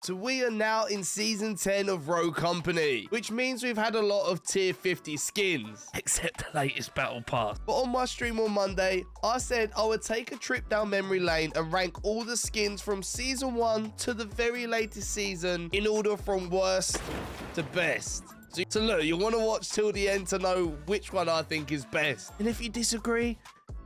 So we are now in Season 10 of Rogue Company, which means we've had a lot of Tier 50 skins, except the latest Battle Pass. But on my stream on Monday, I said I would take a trip down memory lane and rank all the skins from Season 1 to the very latest season in order from worst to best. So look, you want to watch till the end to know which one I think is best. And if you disagree,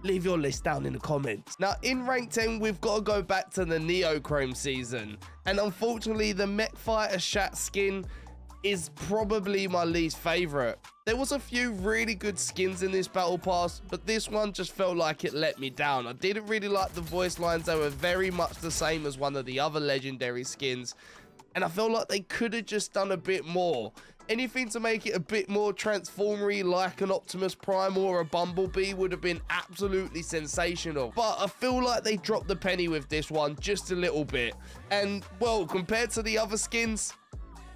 leave your list down in the comments. Now, in rank 10, we've got to go back to the Neochrome season. And unfortunately, the Mech Fighter Shat skin is probably my least favorite. There was a few really good skins in this battle pass, but this one just felt like it let me down. I didn't really like the voice lines. They were very much the same as one of the other legendary skins. And I felt like they could have just done a bit more. Anything to make it a bit more transformery like an Optimus Prime or a Bumblebee would have been absolutely sensational. But I feel like they dropped the penny with this one just a little bit. And, well, compared to the other skins,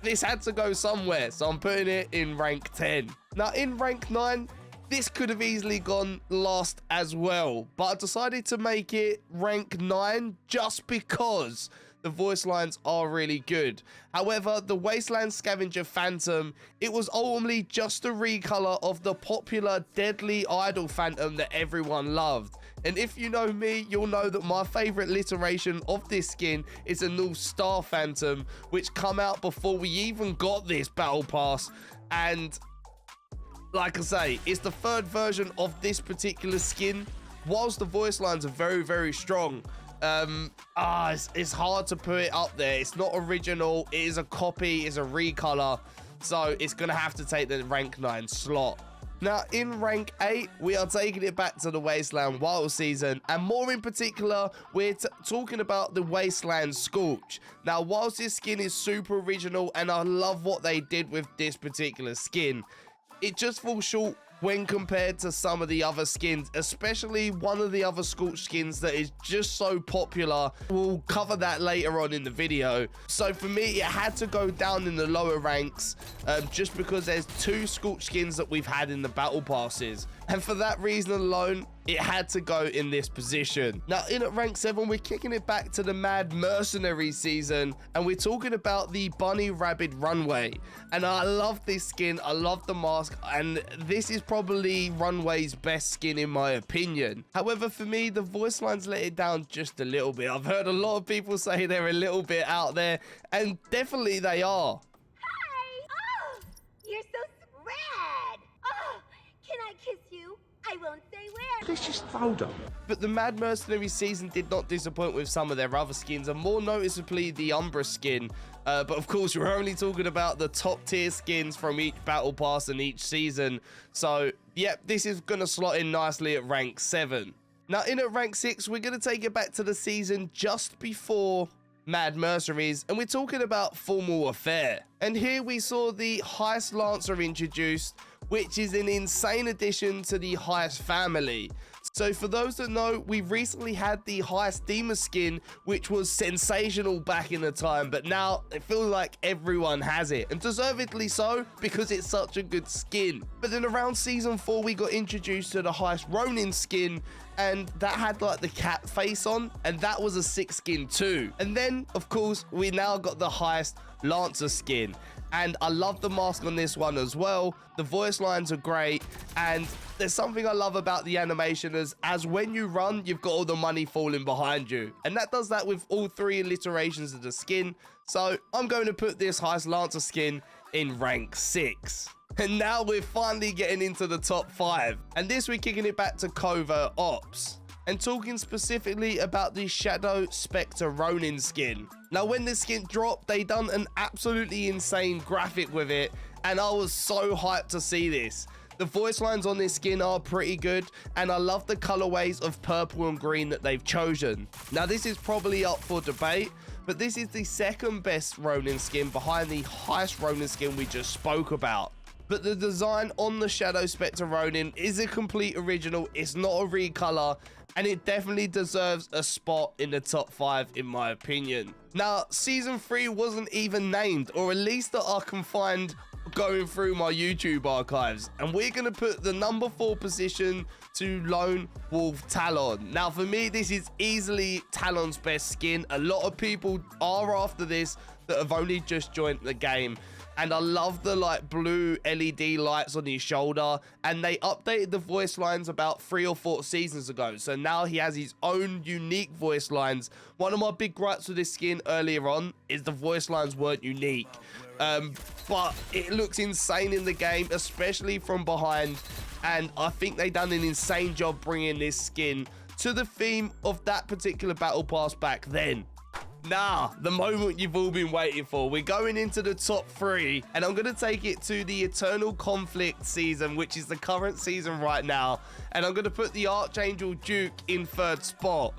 this had to go somewhere. So I'm putting it in rank 10. Now, in rank 9, this could have easily gone last as well. But I decided to make it rank 9 just because the voice lines are really good. However, the Wasteland Scavenger Phantom, it was ultimately just a recolor of the popular Deadly Idol Phantom that everyone loved. And if you know me, you'll know that my favorite iteration of this skin is a North Star Phantom, which come out before we even got this battle pass. And like I say, it's the third version of this particular skin. Whilst the voice lines are very, very strong, it's hard to put it up there. It's not original. It is a copy. It's a recolor. So it's going to have to take the rank 9 slot. Now, in rank 8, we are taking it back to the Wasteland Wild season. And more in particular, we're talking about the Wasteland Scorch. Now, whilst this skin is super original and I love what they did with this particular skin, it just falls short when compared to some of the other skins, especially one of the other Scorch skins that is just so popular. We'll cover that later on in the video. So for me, it had to go down in the lower ranks just because there's 2 Scorch skins that we've had in the battle passes. And for that reason alone, it had to go in this position. Now, in at rank 7, we're kicking it back to the Mad Mercenary season, and we're talking about the Bunny Rabbit Runway. And I love this skin, I love the mask, and this is probably Runway's best skin in my opinion. However, for me, the voice lines let it down just a little bit. I've heard a lot of people say they're a little bit out there, and definitely they are. Hi! Oh, you're so red! Oh, can I kiss you? I won't say where. Let's just photo. But the Mad Mercenary season did not disappoint with some of their other skins, and more noticeably the Umbra skin. But of course, we're only talking about the top tier skins from each battle pass and each season. So, yep, this is going to slot in nicely at rank 7. Now, in at rank 6, we're going to take it back to the season just before Mad Mercenaries, and we're talking about Formal Affair. And here we saw the Heist Lancer introduced, which is an insane addition to the Heist family. So for those that know, we recently had the Heist Demon skin, which was sensational back in the time, but now it feels like everyone has it, and deservedly so, because it's such a good skin. But then around season 4, we got introduced to the Heist Ronin skin, and that had like the cat face on, and that was a sick skin too. And then, of course, we now got the Heist Lancer skin, and I love the mask on this one as well. The voice lines are great, and there's something I love about the animation as when you run, you've got all the money falling behind you, and that does that with all 3 iterations of the skin. So I'm going to put this Heist Lancer skin in rank 6. And now we're finally getting into the top 5, and this we're kicking it back to Covert Ops, and talking specifically about the Shadow Spectre Ronin skin. Now, when this skin dropped, they done an absolutely insane graphic with it, and I was so hyped to see this. The voice lines on this skin are pretty good, and I love the colorways of purple and green that they've chosen. Now, this is probably up for debate, but this is the second best Ronin skin behind the Heist Ronin skin we just spoke about. But the design on the Shadow Spectre Ronin is a complete original. It's not a recolor, and it definitely deserves a spot in the top 5 in my opinion. Now, season 3 wasn't even named, or at least that I can find going through my YouTube archives, and we're going to put the number 4 position to Lone Wolf Talon. Now, for me, this is easily Talon's best skin. A lot of people are after this, that have only just joined the game. And I love the like blue LED lights on his shoulder, and they updated the voice lines about 3 or 4 seasons ago. So now he has his own unique voice lines. One of my big gripes with this skin earlier on is the voice lines weren't unique. But it looks insane in the game, especially from behind. And I think they done an insane job bringing this skin to the theme of that particular battle pass back then. Now, the moment you've all been waiting for. We're going into the top 3, and I'm going to take it to the Eternal Conflict season, which is the current season right now. And I'm going to put the Archangel Duke in 3rd spot.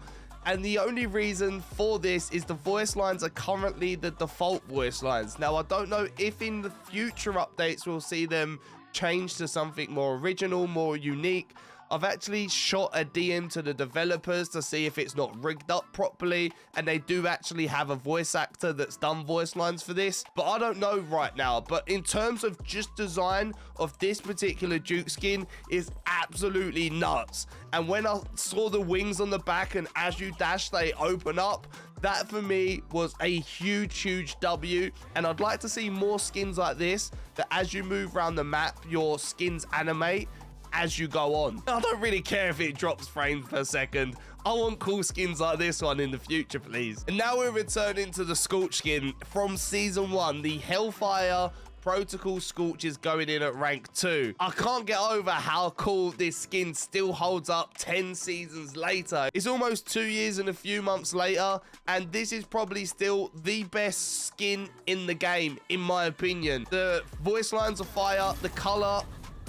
And the only reason for this is the voice lines are currently the default voice lines. Now, I don't know if in the future updates we'll see them change to something more original, more unique. I've actually shot a DM to the developers to see if it's not rigged up properly, and they do actually have a voice actor that's done voice lines for this, but I don't know right now. But in terms of just design of this particular Duke skin is absolutely nuts. And when I saw the wings on the back and as you dash they open up, that for me was a huge W. And I'd like to see more skins like this, that as you move around the map your skins animate as you go on. I don't really care if it drops frames per second. I want cool skins like this one in the future, please. And now we're returning to the Scorch skin from season 1. The Hellfire Protocol Scorch is going in at rank 2. I can't get over how cool this skin still holds up 10 seasons later. It's almost 2 years and a few months later, and this is probably still the best skin in the game, in my opinion. The voice lines are fire, the color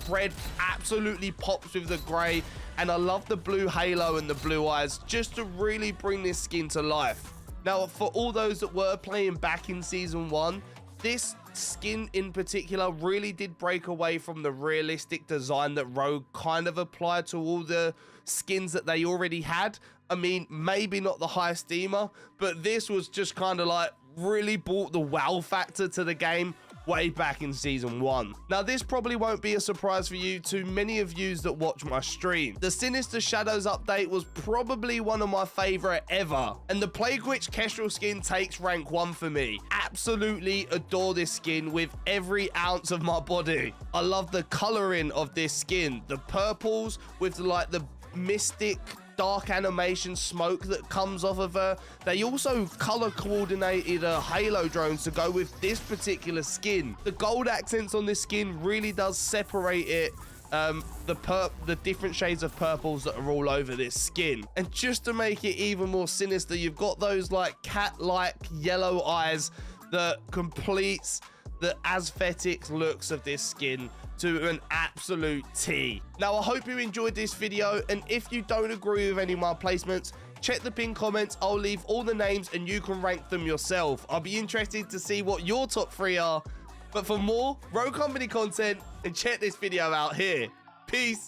red absolutely pops with the gray, and I love the blue halo and the blue eyes just to really bring this skin to life. Now, for all those that were playing back in season 1, this skin in particular really did break away from the realistic design that Rogue kind of applied to all the skins that they already had. I mean, maybe not the high steamer, but this was just kind of like really brought the wow factor to the game way back in season 1. Now, this probably won't be a surprise for you, to many of you that watch my stream. The Sinister Shadows update was probably one of my favorite ever, and the Plague Witch Kestrel skin takes rank 1 for me. Absolutely adore this skin with every ounce of my body. I love the coloring of this skin, the purples with like the mystic dark animation smoke that comes off of her. They also color coordinated halo drones to go with this particular skin. The gold accents on this skin really does separate it, the different shades of purples that are all over this skin. And just to make it even more sinister, you've got those like cat-like yellow eyes that completes the aesthetic looks of this skin to an absolute T. Now, I hope you enjoyed this video, and if you don't agree with any of my placements, check the pinned comments. I'll leave all the names and you can rank them yourself. I'll be interested to see what your top 3 are. But for more Rogue Company content, and check this video out here. Peace.